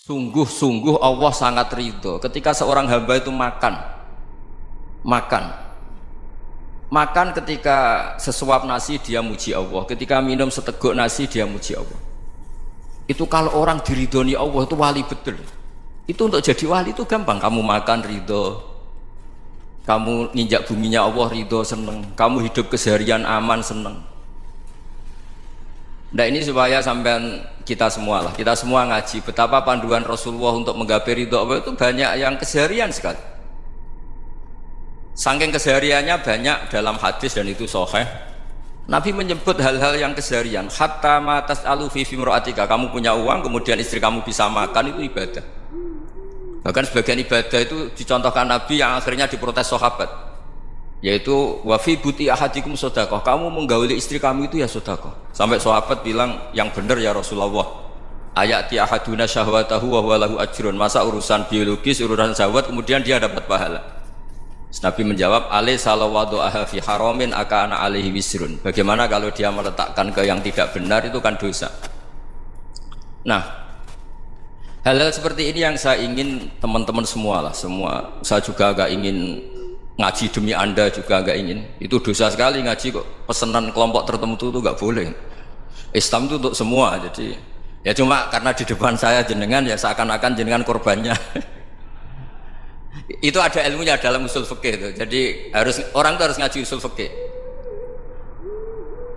Sungguh-sungguh Allah sangat ridho ketika seorang hamba itu makan makan ketika sesuap nasi dia muji Allah, ketika minum seteguk nasi dia muji Allah. Itu kalau orang diridhoni Allah itu wali betul. Itu untuk jadi wali itu gampang, kamu makan ridho, kamu ninjak buminya Allah ridho seneng, kamu hidup keseharian aman seneng. Nah ini supaya sampean kita semua ngaji betapa panduan Rasulullah untuk menggapai ridho Allah itu banyak yang keseharian sekali. Saking kesehariannya banyak dalam hadis dan itu sahih. Nabi menyebut hal-hal yang keseharian. Hatta ma tas'alu fi imra'atika, kamu punya uang kemudian istri kamu bisa makan, itu ibadah. Bahkan sebagian ibadah itu dicontohkan Nabi yang akhirnya diprotes sahabat, yaitu wa fi buti ahadikum sedekah, kamu menggauli istri kamu itu ya sedekah. Sampai sahabat bilang, yang benar ya Rasulullah, ayati ahaduna syahwatahu wa huwa lahu ajrun, masa urusan biologis, urusan syahwat kemudian dia dapat pahala. Nabi menjawab, alaysa lawadhu'aha fi haramin akana alaihi wisrun, bagaimana kalau dia meletakkan ke yang tidak benar, itu kan dosa. Nah, hal-hal seperti ini yang saya ingin teman-teman semua, saya juga agak ingin ngaji demi Anda, juga agak ingin. Itu dosa sekali ngaji kok pesanan kelompok tertentu itu nggak boleh. Islam itu untuk semua, jadi ya cuma karena di depan saya jenengan ya seakan-akan jenengan korbannya. Itu ada ilmunya dalam usul fikih itu. Jadi orang itu harus ngaji usul fikih.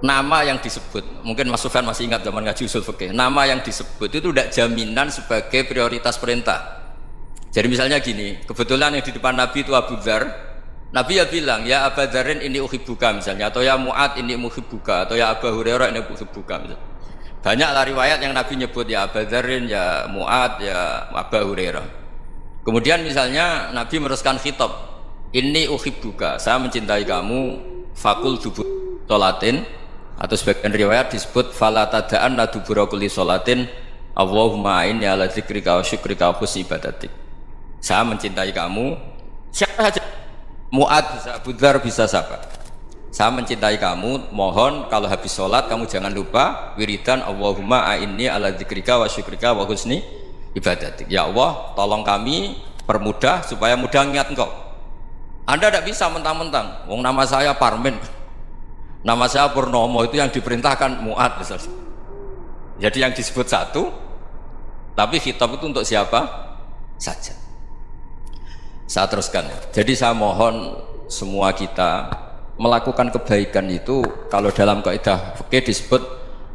Nama yang disebut, mungkin Mas Sufyan masih ingat zaman ngaji usul fikih, nama yang disebut itu tidak jaminan sebagai prioritas perintah. Jadi misalnya gini, kebetulan yang di depan Nabi itu Abu Dzar, Nabi ya bilang, ya Abu Dzarin ini uhibbuka misalnya, atau ya Mu'ad ini uhibbuka, atau ya Abu Hurairah ini uhibbuka misalnya. Banyaklah riwayat yang Nabi nyebut ya Abu Dzarin, ya Mu'ad, ya Abu Hurairah. Kemudian misalnya Nabi meneruskan khitab, ini uhibbuka, saya mencintai kamu, fakul dubur sholatin, atau sebagian riwayat disebut fala tada'an la dubura kulli sholatin Allahumma inni ala dzikrika wa syukrika wa husni ibadatik. Saya mencintai kamu, siapa saja, Mu'ad bisa, Abu Dzar bisa, siapa, saya mencintai kamu, mohon kalau habis sholat kamu jangan lupa wiridan Allahumma inni ala dzikrika wa syukrika wa husni ibadatik. Ya Allah, tolong kami permudah supaya mudah ingat Engkau. Anda tidak bisa mentang-mentang, wong nama saya Parmen, nama saya Purnomo, itu yang diperintahkan Mu'ad misalnya. Jadi yang disebut satu, tapi khitab itu untuk siapa saja. Saya teruskan ya. Jadi saya mohon semua kita melakukan kebaikan itu, kalau dalam kaidah fikih disebut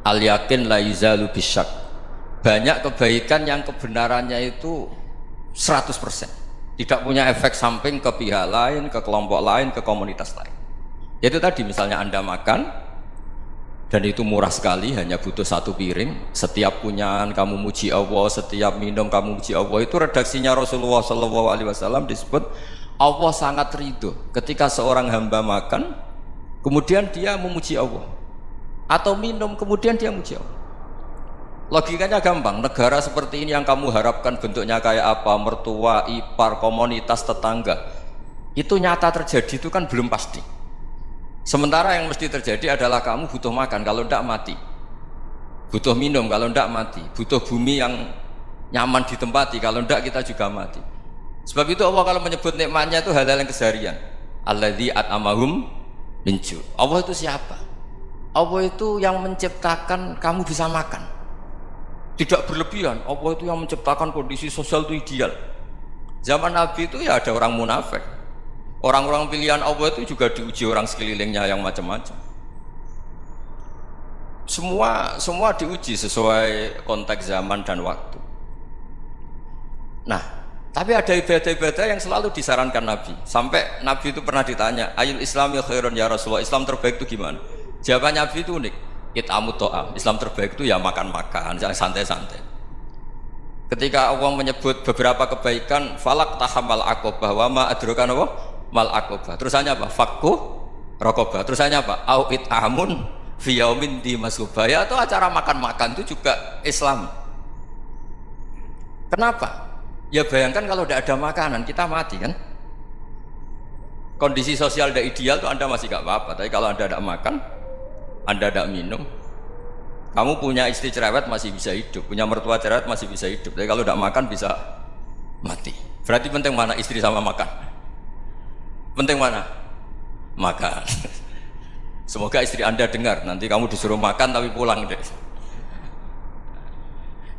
al yakin la yuzalu bisyak. Banyak kebaikan yang kebenarannya itu 100%, tidak punya efek samping ke pihak lain, ke kelompok lain, ke komunitas lain. Yaitu tadi misalnya Anda makan dan itu murah sekali, hanya butuh satu piring, setiap punyaan kamu muji Allah, setiap minum kamu muji Allah. Itu redaksinya Rasulullah SAW disebut Allah sangat ridho ketika seorang hamba makan kemudian dia memuji Allah, atau minum kemudian dia muji Allah. Logikanya gampang, negara seperti ini yang kamu harapkan bentuknya kayak apa, mertua, ipar, komunitas, tetangga, itu nyata terjadi itu kan belum pasti. Sementara yang mesti terjadi adalah kamu butuh makan, kalau tidak mati, butuh minum, kalau tidak mati, butuh bumi yang nyaman ditempati, kalau tidak kita juga mati. Sebab itu Allah kalau menyebut nikmatnya itu hal-hal yang keseharian. Alladzi at'amahum min ju'. Allah itu siapa? Allah itu yang menciptakan kamu bisa makan, tidak berlebihan. Allah itu yang menciptakan kondisi sosial itu ideal. Zaman Nabi itu ya ada orang munafik, orang-orang pilihan Allah itu juga diuji orang sekelilingnya yang macam-macam. Semua diuji sesuai konteks zaman dan waktu. Nah, tapi ada ibadah-ibadah yang selalu disarankan Nabi. Sampai Nabi itu pernah ditanya, ayul islami khairun ya Rasulullah, Islam terbaik itu gimana? Jawaban Nabi itu unik, it'amut to'am, Islam terbaik itu ya makan-makan, jangan santai-santai. Ketika Allah menyebut beberapa kebaikan, falak tahamal aqobah wa ma adrokan apa? Mal aqobah. Terusannya apa? Fakku rokobah. Terusannya apa? Au it'amun fi yaumin di masubaya, atau acara makan-makan itu juga Islam. Kenapa? Ya bayangkan kalau tidak ada makanan kita mati kan. Kondisi sosial tidak ideal itu Anda masih gak apa-apa, tapi kalau Anda tidak makan, Anda tidak minum, Kamu punya istri cerewet masih bisa hidup, punya mertua cerewet masih bisa hidup. Tapi kalau tidak makan bisa mati. Berarti penting mana istri sama makan? Penting mana? Makan. Semoga istri Anda dengar. Nanti kamu disuruh makan tapi pulang deh.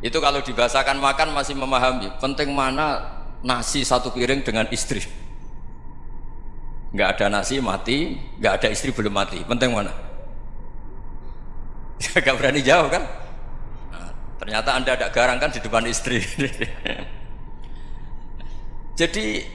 Itu kalau dibahasakan makan masih memahami. Penting mana nasi satu piring dengan istri? Nggak ada nasi mati, nggak ada istri belum mati. Penting mana? Gak berani jawab kan? Nah, ternyata Anda ada garang kan di depan istri. Jadi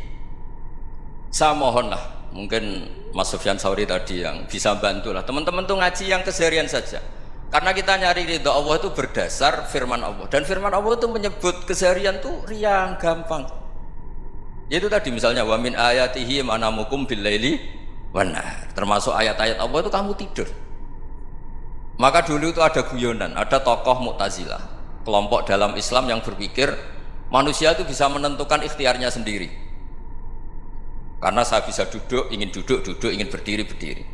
saya mohonlah, mungkin Mas Sufyan Sauri tadi yang bisa bantu lah. Teman-teman tuh ngaji yang keseharian saja. Karena kita nyari ridho Allah itu berdasar firman Allah. Dan firman Allah itu menyebut keseharian tuh riang, gampang. Yaitu tadi misalnya wa min ayatihi manamukum billaili wan nahar. Termasuk ayat-ayat Allah itu kamu tidur. Maka dulu itu ada guyonan, ada tokoh Mu'tazilah, kelompok dalam Islam yang berpikir manusia itu bisa menentukan ikhtiarnya sendiri. Karena saya bisa duduk, ingin duduk, ingin berdiri, berdiri.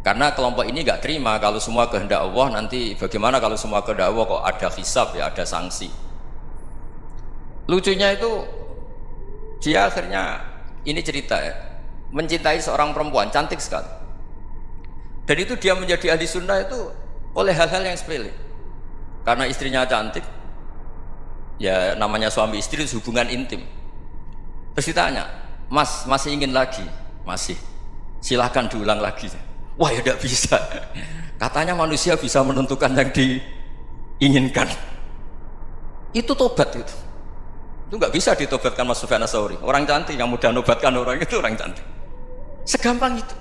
Karena kelompok ini nggak terima kalau semua kehendak Allah, nanti bagaimana kalau semua kehendak Allah kok ada hisab ya, ada sanksi. Lucunya itu dia akhirnya, ini cerita ya, mencintai seorang perempuan cantik sekali. Dan itu dia menjadi ahli sunnah itu oleh hal-hal yang sepele. Karena istrinya cantik, ya namanya suami istri itu hubungan intim. Terus ditanya, Mas masih ingin lagi? Masih. Silahkan diulang lagi. Wah ya tidak bisa. Katanya manusia bisa menentukan yang diinginkan. Itu tobat itu. Itu nggak bisa ditobatkan Mas Sufyan Ats-Tsauri. Orang cantik yang mudah nobatkan orang itu orang cantik. Segampang itu.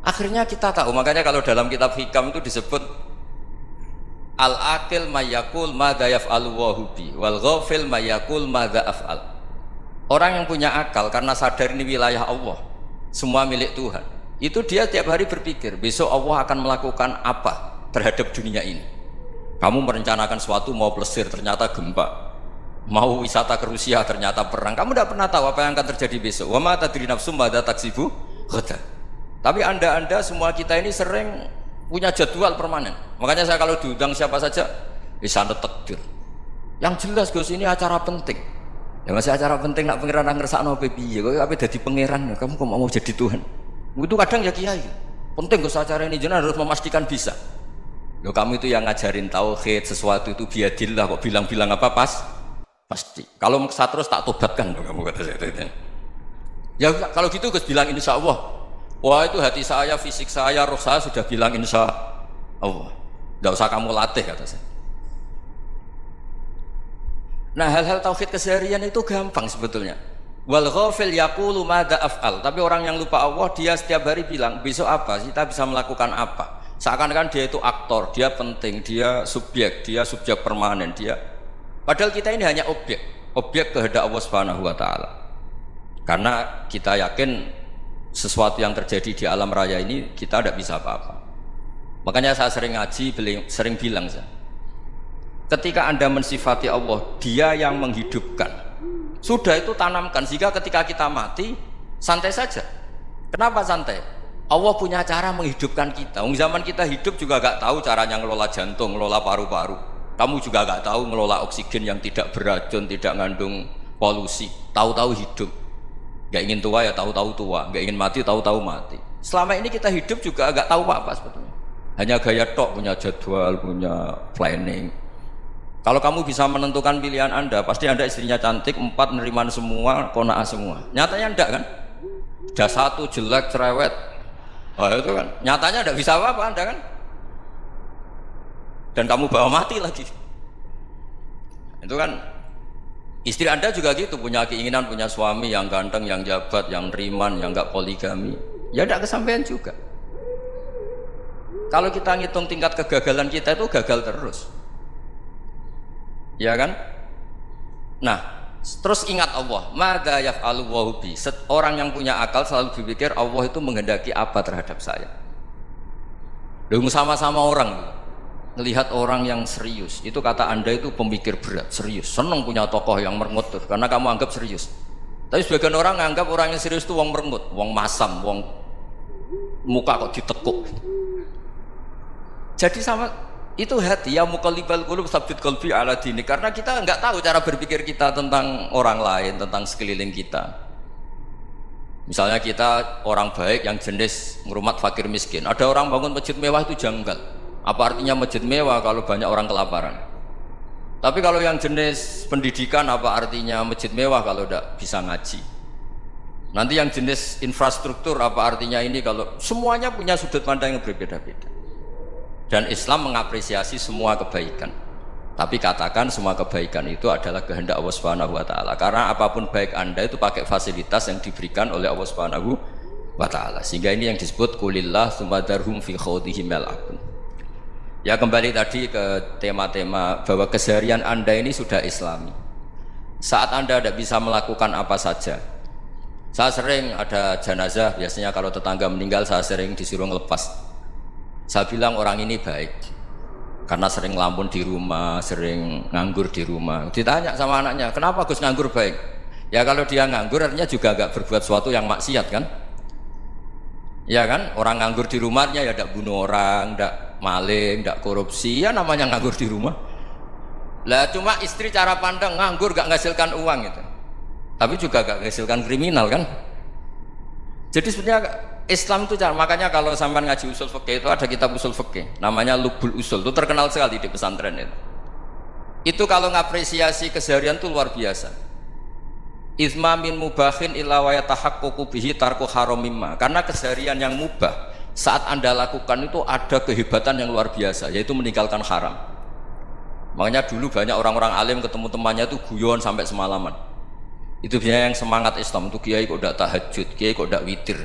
Akhirnya kita tahu, makanya kalau dalam kitab Hikam itu disebut al-aqil mayyakul madza yaf'alu wa hubi wal ghafil mayyakul madza af'al. Orang yang punya akal karena sadar ini wilayah Allah, semua milik Tuhan. Itu dia tiap hari berpikir, besok Allah akan melakukan apa terhadap dunia ini. Kamu merencanakan sesuatu mau plesir ternyata gempa. Mau wisata ke Rusia ternyata perang. Kamu tidak pernah tahu apa yang akan terjadi besok. Wa ma tadri nafsum madza taksibu ghadan. Tapi anda semua kita ini sering punya jadwal permanen. Makanya saya kalau diundang siapa saja bisa takdir. Yang jelas Gus ini acara penting. Ya masih acara penting nak pangeran ngersakno piye? Kok ape dadi pangeran? Kamu kok mau jadi Tuhan? Itu kadang ya kiai. Penting Gus acara ini jenengan harus memastikan bisa. Loh kamu itu yang ngajarin tauhid, sesuatu itu biadillah kok bilang-bilang apa pasti. Kalau maksa terus tak tobatkan kamu kata saya. Ya kalau gitu Gus bilang insya Allah. Wah itu hati saya, fisik saya, roh saya sudah bilang insya Allah. Tidak usah kamu latih kata saya. Nah hal-hal tauhid keseharian itu gampang sebetulnya. Wal ghafil yaqulu madza af'al. Tapi orang yang lupa Allah dia setiap hari bilang besok apa? Kita bisa melakukan apa? Seakan-akan dia itu aktor, dia penting, dia subjek permanen, dia. Padahal kita ini hanya objek kehendak Allah Subhanahu wa taala. Karena kita yakin sesuatu yang terjadi di alam raya ini kita tidak bisa apa-apa. Makanya saya sering ngaji, sering bilang saya, ketika Anda mensifati Allah, dia yang menghidupkan, sudah itu tanamkan sehingga ketika kita mati santai saja. Kenapa santai? Allah punya cara menghidupkan kita. Zaman kita hidup juga gak tahu caranya ngelola jantung, ngelola paru-paru. Kamu juga gak tahu ngelola oksigen yang tidak beracun, tidak mengandung polusi. Tahu-tahu hidup. Gak ingin tua ya tahu-tahu tua, gak ingin mati tahu-tahu mati. Selama ini kita hidup juga gak tahu apa sebetulnya. Hanya gaya tok, punya jadwal, punya planning. Kalau kamu bisa menentukan pilihan Anda, pasti Anda istrinya cantik, 4 neriman semua, qanaah semua. Nyatanya enggak kan? Sudah 1 jelek, cerewet. Oh itu kan, nyatanya enggak bisa apa-apa Anda kan? Dan kamu bawa mati lagi. Itu kan. Istri Anda juga gitu, punya keinginan punya suami yang ganteng, yang jabat, yang riman, yang enggak poligami. Ya enggak kesampaian juga. Kalau kita ngitung tingkat kegagalan kita itu gagal terus. Ya kan? Nah, terus ingat Allah, madza yaf'alu wa bi. Orang yang punya akal selalu berpikir Allah itu menghendaki apa terhadap saya. Lalu sama-sama orang melihat orang yang serius, itu kata Anda itu pemikir berat, serius, senang punya tokoh yang merengut karena kamu anggap serius. Tapi sebagian orang anggap orang yang serius itu wong merengut, wong masam, wong muka kok ditekuk. Jadi sama Itu hati, ya muqallibal qulub tsabbit qalbi ala dinik. Karena kita nggak tahu cara berpikir kita tentang orang lain, tentang sekeliling kita. Misalnya kita orang baik yang jenis ngrumat fakir miskin. Ada orang bangun masjid mewah itu janggal. Apa artinya masjid mewah kalau banyak orang kelaparan? Tapi kalau yang jenis pendidikan, apa artinya masjid mewah kalau tidak bisa ngaji? Nanti yang jenis infrastruktur, apa artinya ini kalau semuanya punya sudut pandang yang berbeda-beda. Dan Islam mengapresiasi semua kebaikan. Tapi katakan semua kebaikan itu adalah kehendak Allah Subhanahu wa taala. Karena apapun baik Anda itu pakai fasilitas yang diberikan oleh Allah Subhanahu wa taala. Sehingga ini yang disebut kulillah tsummadarhum fi khawdihim yal'abun. Ya kembali tadi ke tema-tema bahwa keseharian Anda ini sudah Islami. Saat Anda tidak bisa melakukan apa saja. Saya sering ada jenazah, biasanya kalau tetangga meninggal saya sering disuruh ngelepas. Saya bilang orang ini baik karena sering ngelamun di rumah, sering nganggur di rumah. Ditanya sama anaknya, kenapa Gus nganggur baik? Ya kalau dia nganggur artinya juga agak berbuat sesuatu yang maksiat kan? Ya kan, orang nganggur di rumahnya ya tidak bunuh orang, tidak maling, tidak korupsi, ya namanya nganggur di rumah. Lah cuma istri cara pandang nganggur gak menghasilkan uang gitu, tapi juga gak menghasilkan kriminal kan? Jadi sebenarnya Islam itu cara, makanya kalau sampai ngaji usul fikih itu ada kitab usul fikih namanya Lubul Usul, itu terkenal sekali di pesantren itu. Itu kalau ngapresiasi keseharian itu luar biasa. Izma min mubahin illa wa yatahaqququ bihi tarku haram mimma. Karena keseharian yang mubah saat Anda lakukan itu ada kehebatan yang luar biasa, yaitu meninggalkan haram. Makanya dulu banyak orang-orang alim ketemu temannya itu guyon sampai semalaman. Itu biasanya yang semangat Islam itu, kiai kok tidak tahajud, kiai kok tidak witir.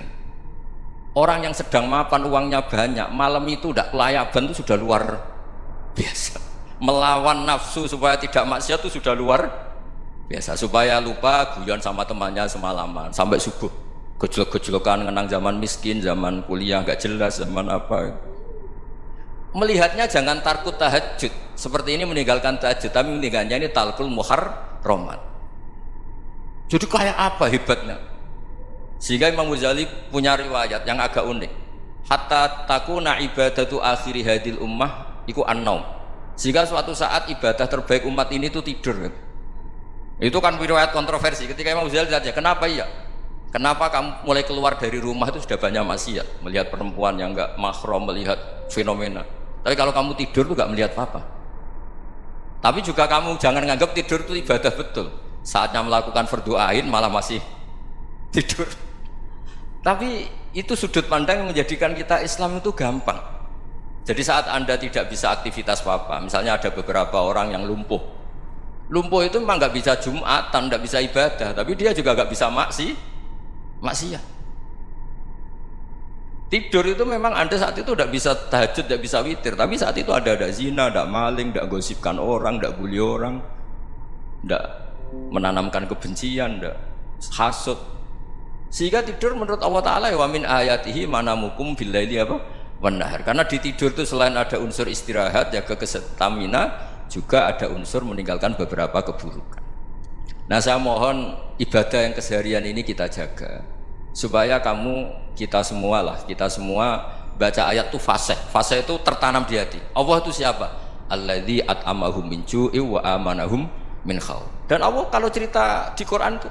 Orang yang sedang mapan uangnya banyak, malam itu tidak kelayaban itu sudah luar biasa. Melawan nafsu supaya tidak maksiat itu sudah luar biasa. Supaya lupa guyon sama temannya semalaman sampai subuh. Gejolak-gejolokan kenang zaman miskin, zaman kuliah nggak jelas, zaman apa. Melihatnya jangan tarkut tahajud. Seperti ini meninggalkan tahajud, tapi meninggalnya ini talkul muharramat. Jadi kayak apa hebatnya? Sehingga Imam Ghazali punya riwayat yang agak unik. Hatta takuna ibadatu akhiri hadil ummah iku an-naum. Sehingga suatu saat ibadah terbaik umat ini itu tidur. Itu kan riwayat kontroversi. Ketika Imam Ghazali tanya, kenapa iya? Kenapa kamu mulai keluar dari rumah itu sudah banyak maksiat, melihat perempuan yang enggak mahram, melihat fenomena. Tapi kalau kamu tidur itu enggak melihat apa-apa. Tapi juga kamu jangan nganggap tidur itu ibadah betul. Saatnya melakukan fardu ain malah masih tidur. Tapi itu sudut pandang yang menjadikan kita Islam itu gampang. Jadi saat Anda tidak bisa aktivitas apa-apa, misalnya ada beberapa orang yang lumpuh. Lumpuh itu memang nggak bisa Jumatan, nggak bisa ibadah, tapi dia juga nggak bisa maksiat. Tidur itu memang Anda saat itu tidak bisa tahajud, tidak bisa witir, tapi saat itu ada zina, ada maling, tidak gosipkan orang, tidak bully orang, tidak menanamkan kebencian, tidak hasud. Sehingga tidur menurut Allah Ta'ala wa min ayatihi manamukum billaili apa? Wan-nahar. Karena di tidur itu selain ada unsur istirahat, jaga stamina, juga ada unsur meninggalkan beberapa keburukan. Nah saya mohon ibadah yang keseharian ini kita jaga supaya kita semua baca ayat itu fase itu tertanam di hati. Allah itu siapa? Alladzi at'amahum min ju'i wa amanahum min khauf. Dan Allah kalau cerita di Quran itu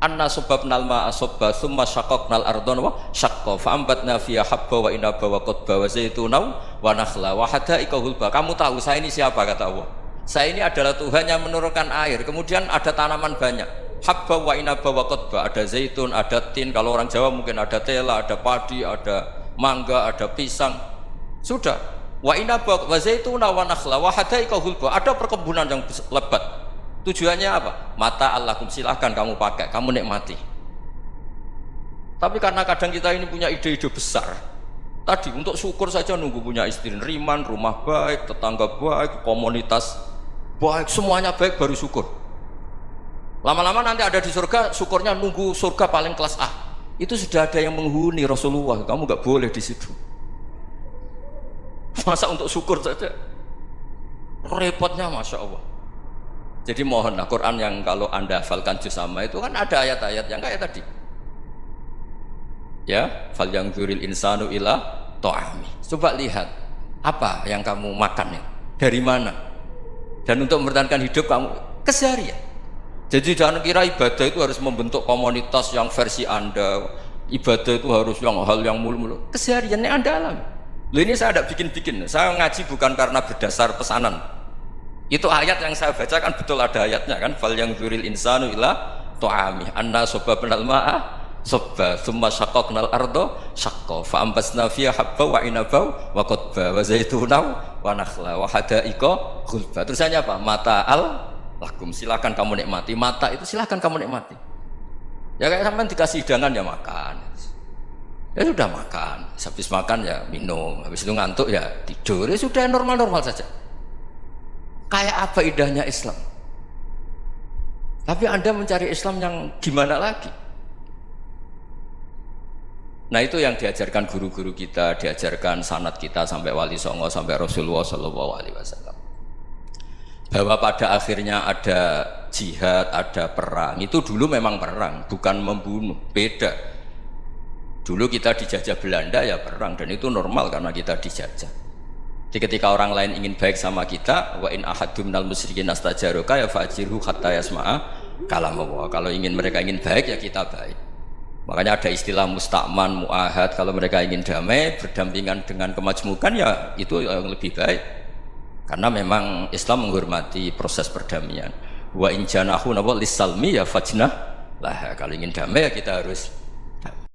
anna subabnal ma'a subba thumma syaqaqnal ardhan wa syaqqa fa'ambatna fiha habba wa inaba wa qadba wa zaituna wa nakhla wa hadaika hulba. Kamu tahu saya ini siapa, kata Allah. Saya ini adalah Tuhan yang menurunkan air, kemudian ada tanaman banyak, habba wa inaba wa qadba, ada zaitun, ada tin, kalau orang Jawa mungkin ada tela, ada padi, ada mangga, ada pisang. Sudah. Wa inaba wa zaituna wa nakhla wa hadaika hulba, ada perkebunan yang lebat. Tujuannya apa? Mata Allahkum, silahkan kamu pakai, kamu nikmati. Tapi karena kadang kita ini punya ide-ide besar. Tadi untuk syukur saja nunggu punya istri riman, rumah baik, tetangga baik, komunitas baik, semuanya baik baru syukur. Lama-lama nanti ada di surga, syukurnya nunggu surga paling kelas A. Itu sudah ada yang menghuni Rasulullah, kamu nggak boleh di situ. Masa untuk syukur saja? Repotnya Masya Allah. Jadi mohonlah Quran yang kalau Anda hafalkan juz sama itu kan ada ayat-ayat yang kayak tadi. Ya, fal yang dzuril insanu ila ta'ami. Coba lihat. Apa yang kamu makan ya? Dari mana? Dan untuk mempertahankan hidup kamu keseharian. Jadi jangan kira ibadah itu harus membentuk komunitas yang versi Anda. Ibadah itu harus yang hal yang mulu-mulu. Kesehariannya Anda alami. Loh, ini saya tidak bikin-bikin. Saya ngaji bukan karena berdasar pesanan. Itu ayat yang saya baca kan betul ada ayatnya kan. Fal yang dzuril insanu ila ta'ami anna sababnal ma'a sabba thumma shaqqaqnal ardo syaqqa fa ambasna fiha habba wa inaba wa qadba wa zaituna wa nakhla wa hadaiqa ghulba. Terusannya apa? Mata'al lakum, silakan kamu nikmati. Mata itu silakan kamu nikmati. Ya kayak sampean dikasih hidangan ya makan. Ya sudah makan, habis makan ya minum, habis itu ngantuk ya tidur. Ya sudah normal-normal saja. Kayak apa indahnya Islam? Tapi Anda mencari Islam yang gimana lagi? Nah itu yang diajarkan guru-guru kita, diajarkan sanad kita sampai Wali Songo, sampai Rasulullah SAW. Bahwa pada akhirnya ada jihad, ada perang. Itu dulu memang perang, bukan membunuh, beda. Dulu kita dijajah Belanda ya perang, dan itu normal karena kita dijajah. Jadi ketika orang lain ingin baik sama kita, wa in ahadum minal musyrikin astajaruka ya fajirhu hatta yasma'a kalam Allah. Kalau mereka ingin baik ya kita baik. Makanya ada istilah musta'man, mu'ahad. Kalau mereka ingin damai, berdampingan dengan kemajmukan ya itu yang lebih baik. Karena memang Islam menghormati proses perdamaian. Wa in janahu lis-salmi ya fajnah lah. Kalau ingin damai ya kita harus